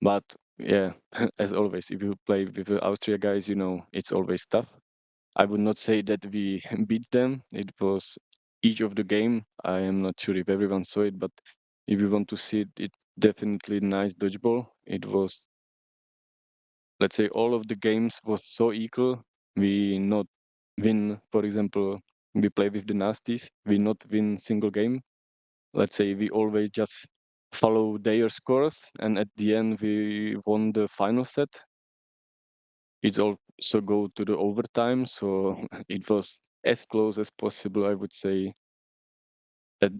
But yeah, as always, if you play with the Austria guys, it's always tough. I would not say that we beat them. It was each of the game. I am not sure if everyone saw it, but if you want to see it, definitely nice dodgeball. It was, let's say, all of the games was so equal. We not win, for example, we play with the nasties. We not win single game. Let's say we always just follow their scores, and at the end we won the final set. It's also go to the overtime, so it was as close as possible, I would say, that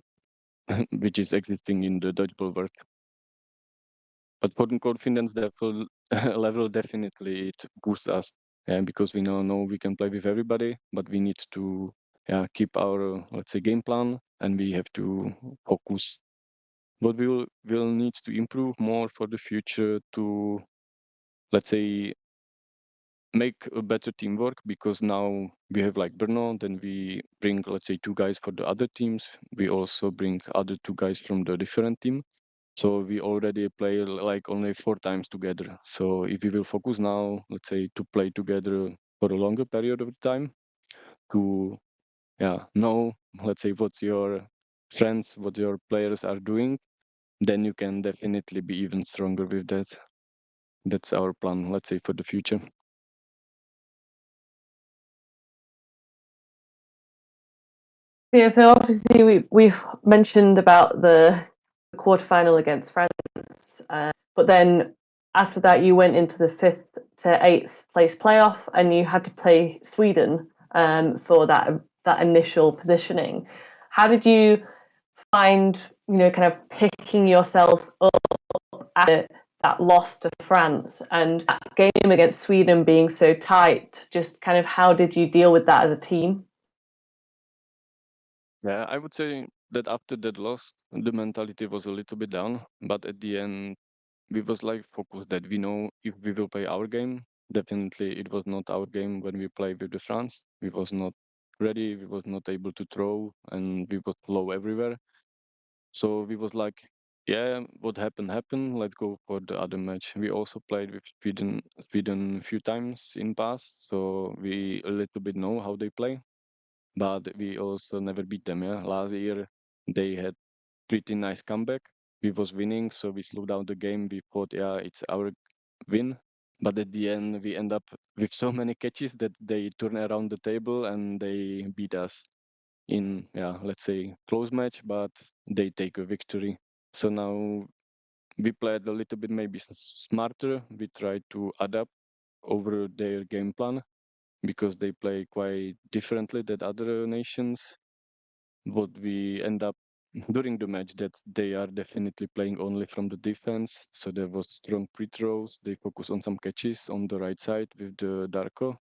which is existing in the dodgeball world. But for the confidence level, level definitely it boosts us, because we know we can play with everybody, but we need to keep our let's say game plan, and we have to focus. But will need to improve more for the future to, let's say, make a better teamwork, because now we have like Brno, then we bring, let's say, 2 guys for the other teams. We also bring other 2 guys from the different team. So we already play like only 4 times together. So if we will focus now, let's say, to play together for a longer period of time, to know, let's say, what your friends, what your players are doing, then you can definitely be even stronger with that. That's our plan, let's say, for the future. Yeah, so obviously we've mentioned about the quarterfinal against France, but then after that you went into the 5th to 8th place playoff, and you had to play Sweden for that initial positioning. How did you find, kind of picking yourselves up after that loss to France and that game against Sweden being so tight? Just kind of how did you deal with that as a team? Yeah, I would say that after that loss, the mentality was a little bit down, but at the end, we was like focused that we know if we will play our game. Definitely, it was not our game when we played with the France. We was not ready. We was not able to throw, and we was low everywhere. So we was like, yeah, what happened. Let's go for the other match. We also played with Sweden a few times in past, so we a little bit know how they play. But we also never beat them. Yeah, last year they had pretty nice comeback. We was winning, so we slowed down the game. We thought, yeah, it's our win. But at the end, we end up with so many catches that they turn around the table and they beat us in, let's say, close match, but they take a victory. So now we played a little bit maybe smarter. We tried to adapt over their game plan because they play quite differently than other nations. What we end up during the match that they are definitely playing only from the defense. So there was strong pre-throws. They focus on some catches on the right side with the Darko.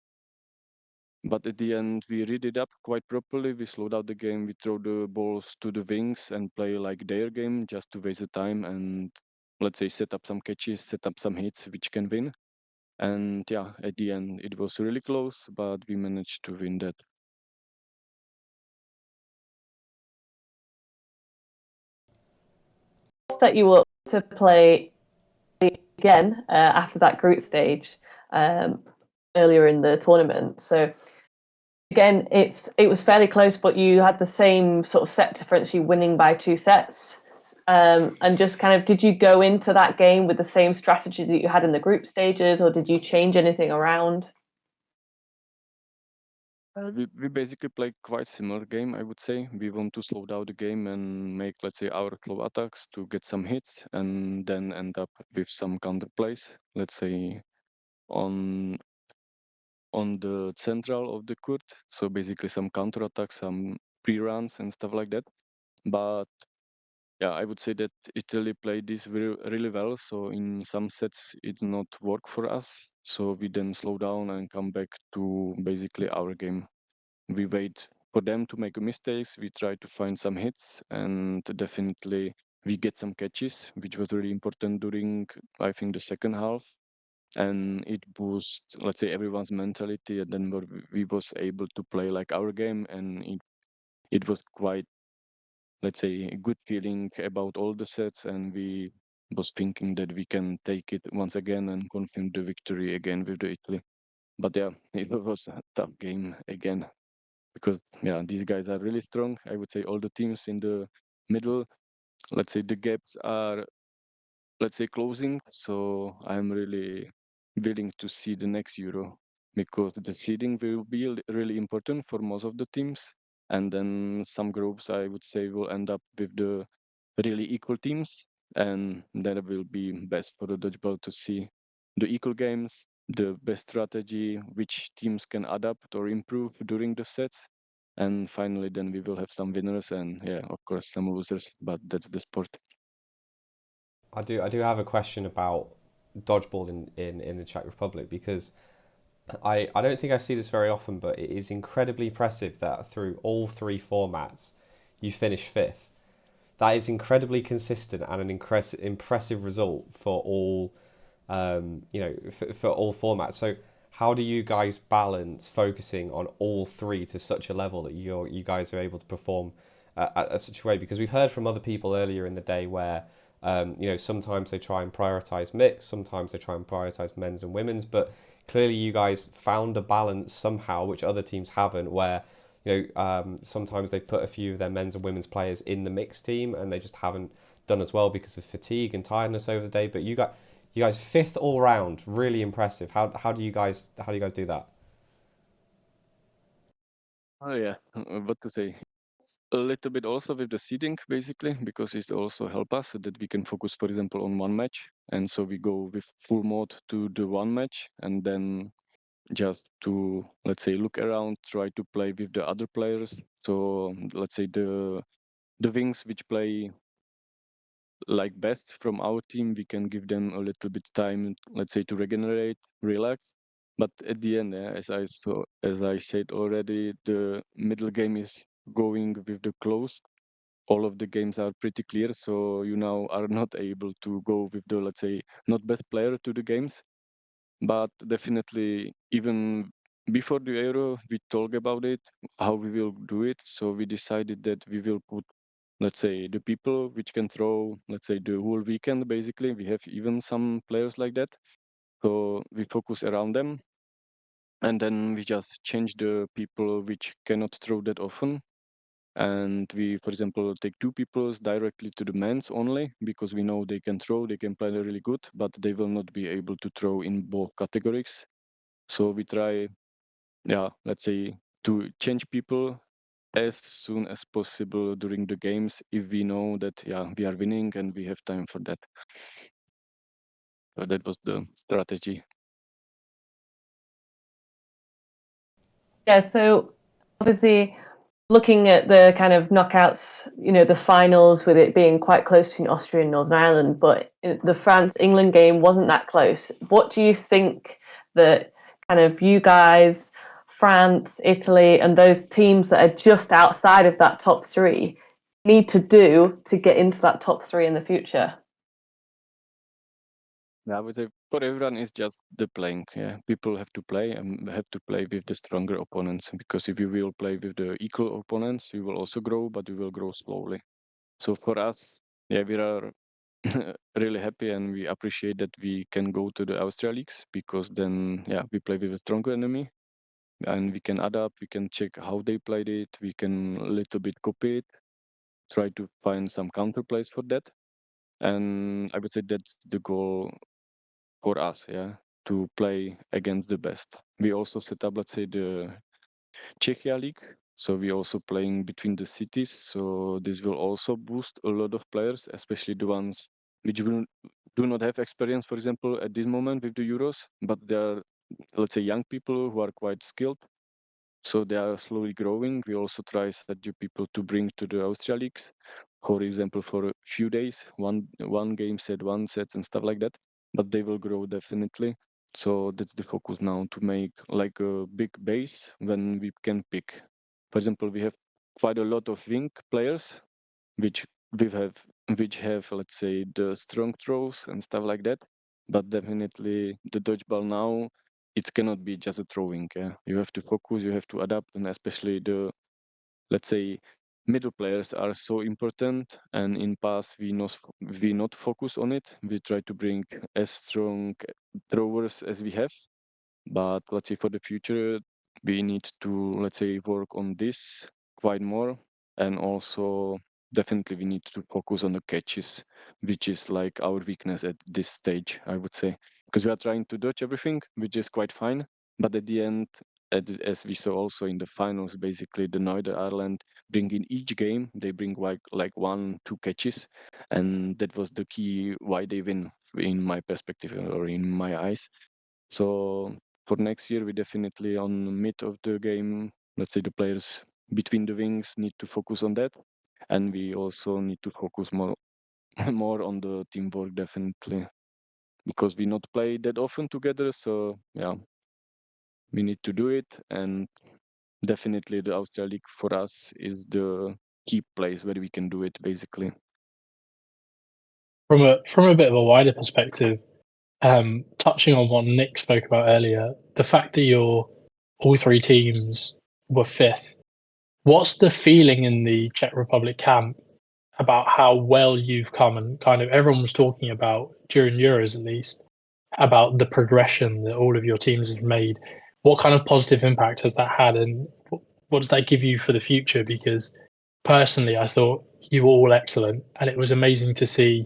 But at the end, we read it up quite properly. We slowed down the game. We throw the balls to the wings and play like their game just to waste the time and, let's say, set up some catches, set up some hits which can win. And at the end, it was really close, but we managed to win that. That you were to play again after that group stage earlier in the tournament. So again, it was fairly close, but you had the same sort of set difference. You winning by 2 sets, and just kind of, did you go into that game with the same strategy that you had in the group stages, or did you change anything around? We basically play quite similar game, I would say. We want to slow down the game and make, let's say, our slow attacks to get some hits and then end up with some counter plays, let's say, on the central of the court. So basically some counter attacks, some pre-runs and stuff like that. But I would say that Italy played this really well. So in some sets it not work for us. So we then slow down and come back to basically our game. We wait for them to make mistakes. We try to find some hits, and definitely we get some catches, which was really important during, I think, the second half. And it boosts, let's say, everyone's mentality. And then we was able to play like our game, and it was quite, let's say, a good feeling about all the sets. And we was thinking that we can take it once again and confirm the victory again with the Italy. But it was a tough game again, because these guys are really strong. I would say all the teams in the middle, let's say, the gaps are let's say, closing. So I'm really willing to see the next Euro because the seeding will be really important for most of the teams. And then some groups, I would say, will end up with the really equal teams. And that will be best for the dodgeball to see the equal games, the best strategy, which teams can adapt or improve during the sets. And finally, then we will have some winners and, yeah, of course, some losers, but that's the sport. I do have a question about dodgeball in the Czech Republic, because I don't think I see this very often, but it is incredibly impressive that through all three formats you finish fifth. That is incredibly consistent and an impressive result for all for all formats. So how do you guys balance focusing on all three to such a level that you guys are able to perform at such a way? Because we've heard from other people earlier in the day where sometimes they try and prioritize mix, sometimes they try and prioritize men's and women's, but clearly you guys found a balance somehow which other teams haven't, where sometimes they put a few of their men's and women's players in the mixed team and they just haven't done as well because of fatigue and tiredness over the day. But you guys fifth all round, really impressive. How do you guys do that? Oh yeah, what to say? A little bit also with the seeding, basically, because it also help us so that we can focus, for example, on one match, and so we go with full mode to the one match, and then just to, let's say, look around, try to play with the other players. So let's say the wings which play like best from our team, we can give them a little bit time, let's say, to regenerate, relax. But at the end, as I said already, the middle game is going with the close. All of the games are pretty clear, so you now are not able to go with the, let's say, not best player to the games. But definitely, even before the Euro, we talk about it, how we will do it. So we decided that we will put, let's say, the people which can throw, let's say, the whole weekend, basically. We have even some players like that. So we focus around them. And then we just change the people which cannot throw that often. And we, for example, take two people directly to the men's only because we know they can throw, they can play really good, but they will not be able to throw in both categories. So we try, yeah, let's say, to change people as soon as possible during the games if we know that, yeah, we are winning and we have time for that. So that was the strategy. Yeah, so obviously looking at the kind of knockouts, the finals with it being quite close between Austria and Northern Ireland, but the France-England game wasn't that close. What do you think that kind of you guys, France, Italy, and those teams that are just outside of that top three need to do to get into that top three in the future? Yeah, I would say for everyone it's just the playing. Yeah, people have to play and have to play with the stronger opponents, because if you will play with the equal opponents, you will also grow, but you will grow slowly. So for us, yeah, we are really happy and we appreciate that we can go to the Austria leagues, because then, yeah, we play with a stronger enemy and we can adapt, we can check how they played it, we can a little bit copy it, try to find some counter plays for that. And I would say that's the goal for us, yeah, to play against the best. We also set up, let's say, the Czechia League. So we also playing between the cities. So this will also boost a lot of players, especially the ones which do not have experience, for example, at this moment with the Euros, but they are, let's say, young people who are quite skilled. So they are slowly growing. We also try such people to bring to the Austria leagues, for example, for a few days, one game set, one set, and stuff like that. But they will grow definitely. So that's the focus now, to make like a big base when we can pick. For example, we have quite a lot of wing players, which we have which have, let's say, the strong throws and stuff like that. But definitely the dodgeball now, it cannot be just a throwing. Yeah? You have to focus, you have to adapt, and especially the, let's say, middle players are so important. And in past we not focus on it. We try to bring as strong throwers as we have. But let's say for the future, we need to, let's say, work on this quite more, and also definitely we need to focus on the catches, which is like our weakness at this stage, I would say, because we are trying to dodge everything, which is quite fine, but at the end, as we saw also in the finals, basically the Northern Ireland bring in each game, they bring like 1-2 catches, and that was the key why they win in my perspective or in my eyes. So for next year, we definitely on the mid of the game, let's say the players between the wings need to focus on that, and we also need to focus more more on the teamwork definitely, because we not play that often together. So yeah, we need to do it, and definitely the Austria League for us is the key place where we can do it basically. From a bit of a wider perspective, touching on what Nick spoke about earlier, the fact that all three teams were fifth, what's the feeling in the Czech Republic camp about how well you've come, and kind of everyone was talking about during Euros at least about the progression that all of your teams have made. What kind of positive impact has that had, and what does that give you for the future? Because personally, I thought you were all excellent, and it was amazing to see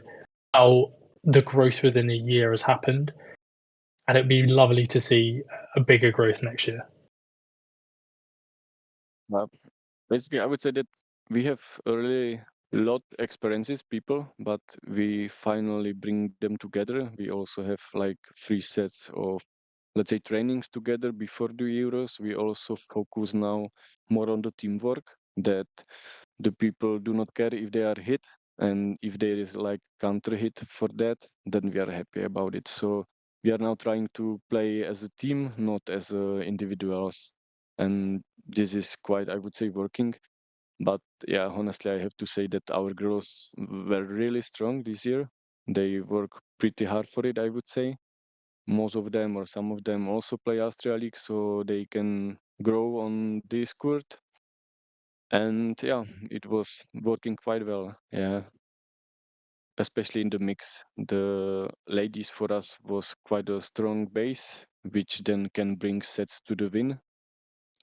how the growth within a year has happened, and it'd be lovely to see a bigger growth next year. Basically, I would say that we have early lot experiences people, but we finally bring them together. We also have like 3 sets of, let's say, trainings together before the Euros. We also focus now more on the teamwork, that the people do not care if they are hit, and if there is like counter hit for that, then we are happy about it. So we are now trying to play as a team, not as individuals, and this is quite, I would say, working. But yeah, honestly, I have to say that our girls were really strong this year. They work pretty hard for it, I would say. Most of them or some of them also play Austria League, so they can grow on this court. And yeah, it was working quite well. Yeah, especially in the mix. The ladies for us was quite a strong base, which then can bring sets to the win.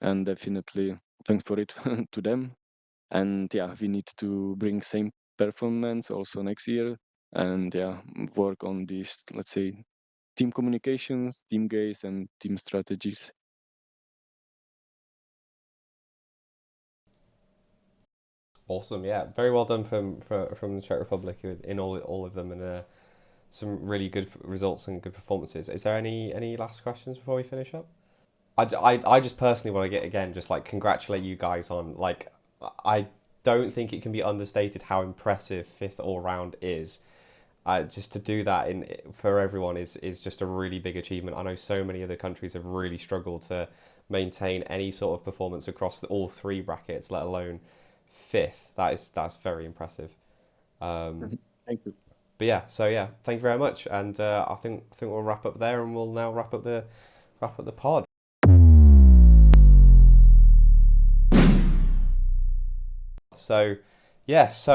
And definitely thanks for it to them. And yeah, we need to bring same performance also next year, and yeah, work on these, let's say, team communications, team gaze, and team strategies. Awesome, yeah, very well done from the Czech Republic in all of them, and some really good results and good performances. Is there any last questions before we finish up? I just personally want to get again just like congratulate you guys on, like, I don't think it can be understated how impressive fifth all round is. Just to do that for everyone is just a really big achievement. I know so many other countries have really struggled to maintain any sort of performance across all 3 brackets, let alone fifth. That's very impressive. Thank you. But yeah, thank you very much, and I think we'll wrap up there, and we'll now wrap up the pod. So that's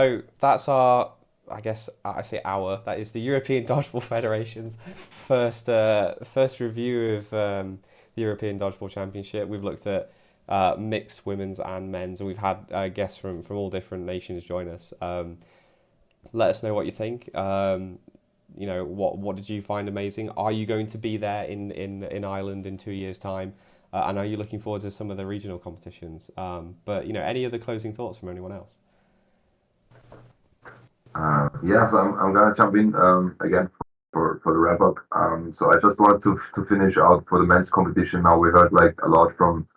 our, I guess I say our, that is the European Dodgeball Federation's first review of the European Dodgeball Championship. We've looked at mixed women's and men's, and we've had guests from all different nations join us. Let us know what you think. What did you find amazing? Are you going to be there in Ireland in 2 years' time? And are you looking forward to some of the regional competitions? But any other closing thoughts from anyone else? So I'm gonna jump in again for the wrap up. So I just wanted to finish out for the men's competition. Now we heard like a lot from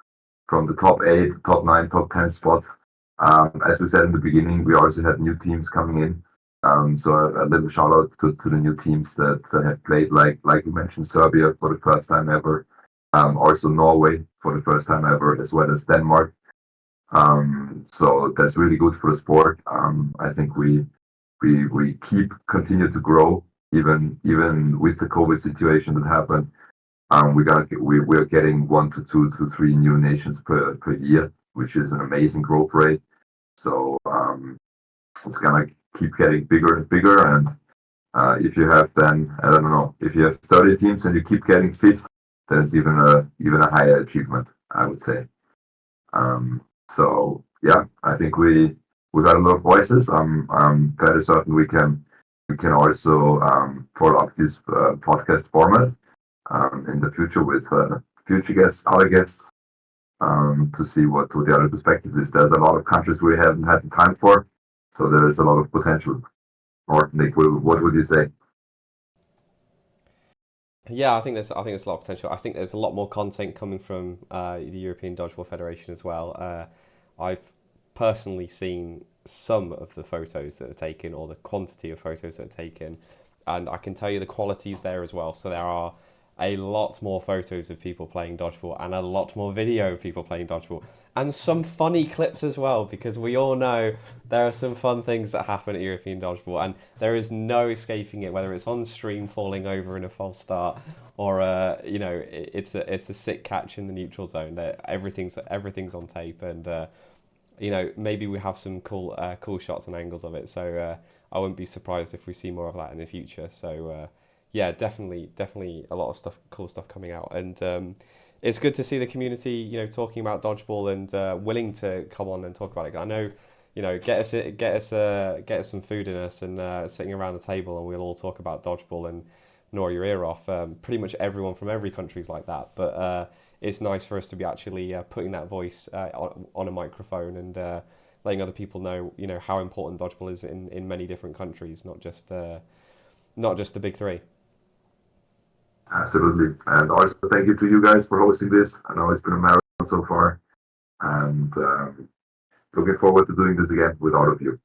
the top 8, top 9, top 10 spots. As we said in the beginning, we also had new teams coming in. So a little shout out to the new teams that have played, like you mentioned, Serbia for the first time ever. Also Norway for the first time ever, as well as Denmark. So that's really good for the sport. I think we continue to grow even with the COVID situation that happened. We're getting 1 to 2 to 3 new nations per year, which is an amazing growth rate. So it's gonna keep getting bigger and bigger. And if you have then, I don't know, if you have 30 teams and you keep getting fifth, that's even a higher achievement, I would say. So yeah, I think we we got a lot of voices. I'm fairly certain we can also follow up this podcast format in the future with future guests, other guests, to see what the other perspectives is. There's a lot of countries we haven't had the time for, so there is a lot of potential. Or Nick, what would you say? Yeah, I think there's a lot of potential. I think there's a lot more content coming from the European Dodgeball Federation as well. I've personally seen some of the photos that are taken, or the quantity of photos that are taken, and I can tell you the quality's there as well. So there are a lot more photos of people playing dodgeball and a lot more video of people playing dodgeball, and some funny clips as well, because we all know there are some fun things that happen at European Dodgeball, and there is no escaping it, whether it's on stream falling over in a false start, or it's a sick catch in the neutral zone. That everything's on tape, and maybe we have some cool shots and angles of it. So I wouldn't be surprised if we see more of that in the future. So yeah, definitely a lot of cool stuff coming out, and it's good to see the community, talking about dodgeball and willing to come on and talk about it. I know, get us some food in us and sitting around the table, and we'll all talk about dodgeball and gnaw your ear off. Pretty much everyone from every country is like that, but it's nice for us to be actually putting that voice on a microphone and letting other people know, how important dodgeball is in many different countries, not just the big three. Absolutely. And also thank you to you guys for hosting this. I know it's been a marathon so far, and looking forward to doing this again with all of you.